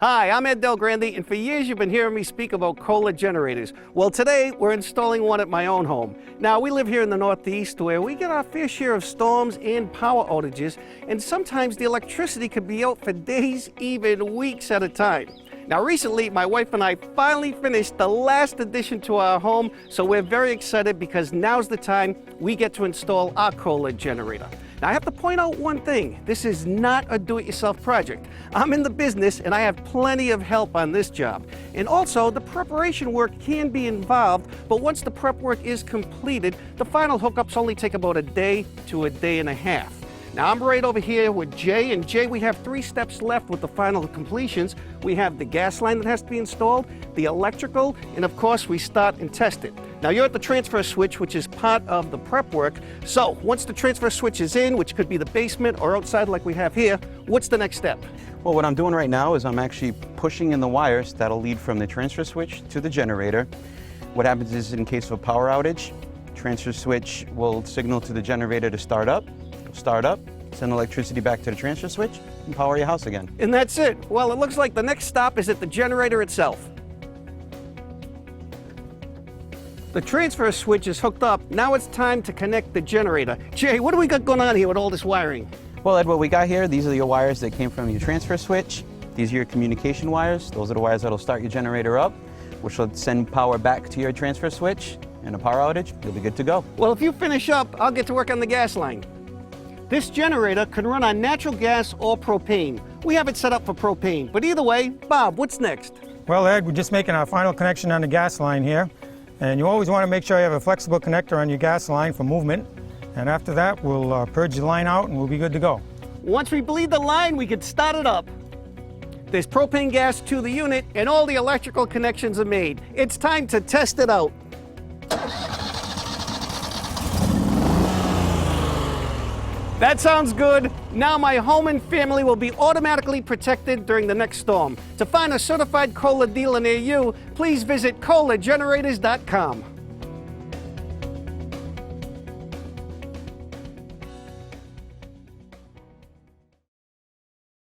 Hi, I'm Ed Del Grande, and for years you've been hearing me speak about Kohler generators. Well, today we're installing one at my own home. Now, we live here in the Northeast where we get our fair share of storms and power outages, and sometimes the electricity could be out for days, even weeks at a time. Now, recently, my wife and I finally finished the last addition to our home, so we're very excited because now's the time we get to install our Kohler generator. Now, I have to point out one thing. This is not a do-it-yourself project. I'm in the business and I have plenty of help on this job. And also, the preparation work can be involved, but once the prep work is completed, the final hookups only take about a day to a day and a half. Now, I'm right over here with Jay, and Jay, we have 3 steps left with the final completions. We have the gas line that has to be installed, the electrical, and of course, we start and test it. Now, you're at the transfer switch, which is part of the prep work. So, once the transfer switch is in, which could be the basement or outside like we have here, what's the next step? Well, what I'm doing right now is I'm actually pushing in the wires that'll lead from the transfer switch to the generator. What happens is, in case of a power outage, transfer switch will signal to the generator to start up, send electricity back to the transfer switch, and power your house again. And that's it. Well, it looks like the next stop is at the generator itself. The transfer switch is hooked up. Now it's time to connect the generator. Jay, what do we got going on here with all this wiring? Well, Ed, what we got here, these are your wires that came from your transfer switch. These are your communication wires. Those are the wires that'll start your generator up, which will send power back to your transfer switch. In a power outage, you'll be good to go. Well, if you finish up, I'll get to work on the gas line. This generator can run on natural gas or propane. We have it set up for propane, but either way, Bob, what's next? Well, Ed, we're just making our final connection on the gas line here. And you always want to make sure you have a flexible connector on your gas line for movement. And after that, we'll purge the line out and we'll be good to go. Once we bleed the line, we can start it up. There's propane gas to the unit and all the electrical connections are made. It's time to test it out. That sounds good. Now my home and family will be automatically protected during the next storm. To find a certified Kohler dealer near you, please visit KohlerGenerators.com.